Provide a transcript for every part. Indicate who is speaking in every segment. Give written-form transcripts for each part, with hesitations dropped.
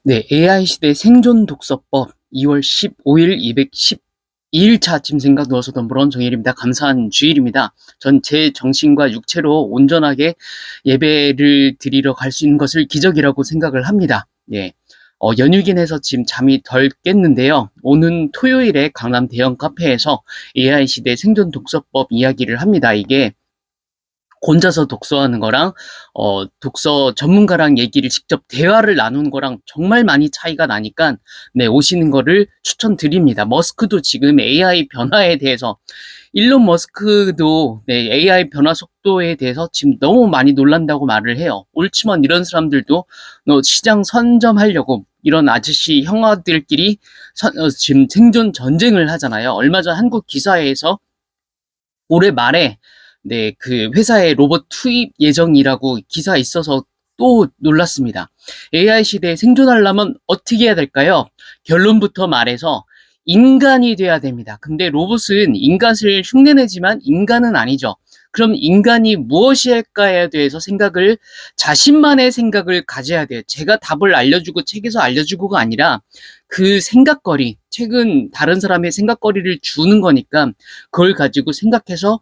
Speaker 1: 네, AI 시대 생존 독서법 2월 15일 212일차 짐 생각 누워서 덤으론 정일입니다. 감사한 주일입니다. 전 제 정신과 육체로 온전하게 예배를 드리러 갈 수 있는 것을 기적이라고 생각을 합니다. 네. 연휴긴 해서 지금 잠이 덜 깼는데요. 오는 토요일에 강남 대형 카페에서 AI 시대 생존 독서법 이야기를 합니다. 이게 혼자서 독서하는 거랑 독서 전문가랑 얘기를 직접 대화를 나누는 거랑 정말 많이 차이가 나니까 네, 오시는 거를 추천드립니다. 머스크도 지금 AI 변화에 대해서 일론 머스크도 네, AI 변화 속도에 대해서 지금 너무 많이 놀란다고 말을 해요. 옳지만 이런 사람들도 시장 선점하려고 이런 아저씨 형아들끼리 지금 생존 전쟁을 하잖아요. 얼마 전 한국 기사회에서 올해 말에 네, 그 회사에 로봇 투입 예정이라고 기사 있어서 또 놀랐습니다. AI 시대에 생존하려면 어떻게 해야 될까요? 결론부터 말해서 인간이 돼야 됩니다. 근데 로봇은 인간을 흉내내지만 인간은 아니죠. 그럼 인간이 무엇이 할까에 대해서 자신만의 생각을 가져야 돼요. 제가 답을 알려주고 책에서 알려주고가 아니라 그 생각거리, 책은 다른 사람의 생각거리를 주는 거니까 그걸 가지고 생각해서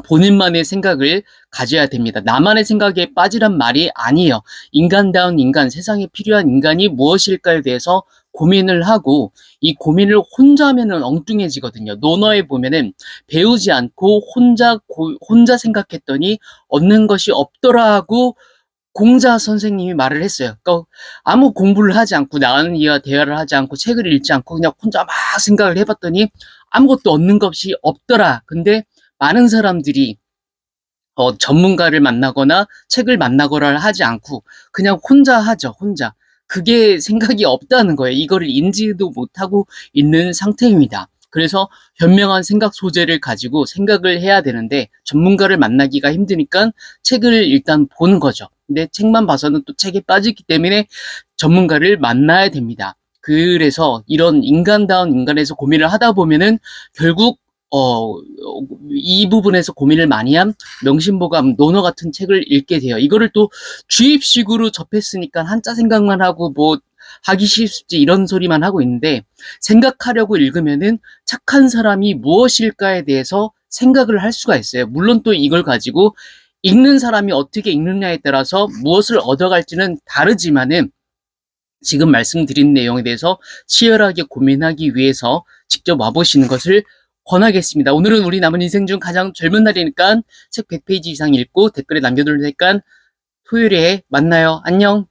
Speaker 1: 본인만의 생각을 가져야 됩니다. 나만의 생각에 빠지란 말이 아니에요. 인간다운 인간, 세상에 필요한 인간이 무엇일까에 대해서 고민을 하고 이 고민을 혼자 하면은 엉뚱해지거든요. 논어에 보면은 배우지 않고 혼자 생각했더니 얻는 것이 없더라고 공자 선생님이 말을 했어요. 그러니까 아무 공부를 하지 않고 나은 이와 대화를 하지 않고 책을 읽지 않고 그냥 혼자 막 생각을 해봤더니 아무것도 얻는 것이 없더라. 근데 많은 사람들이 전문가를 만나거나 책을 만나거나 하지 않고 그냥 혼자 하죠, 혼자. 그게 생각이 없다는 거예요. 이거를 인지도 못하고 있는 상태입니다. 그래서 현명한 생각 소재를 가지고 생각을 해야 되는데 전문가를 만나기가 힘드니까 책을 일단 보는 거죠. 근데 책만 봐서는 또 책에 빠지기 때문에 전문가를 만나야 됩니다. 그래서 이런 인간다운 인간에서 고민을 하다 보면은 결국 이 부분에서 고민을 많이 한 명심보감 논어 같은 책을 읽게 돼요. 이거를 또 주입식으로 접했으니까 한자 생각만 하고 뭐 하기 쉽지 이런 소리만 하고 있는데 생각하려고 읽으면은 착한 사람이 무엇일까에 대해서 생각을 할 수가 있어요. 물론 또 이걸 가지고 읽는 사람이 어떻게 읽느냐에 따라서 무엇을 얻어갈지는 다르지만은 지금 말씀드린 내용에 대해서 치열하게 고민하기 위해서 직접 와보시는 것을 권하겠습니다. 오늘은 우리 남은 인생 중 가장 젊은 날이니까 책 100페이지 이상 읽고 댓글에 남겨둘 테니까 토요일에 만나요. 안녕.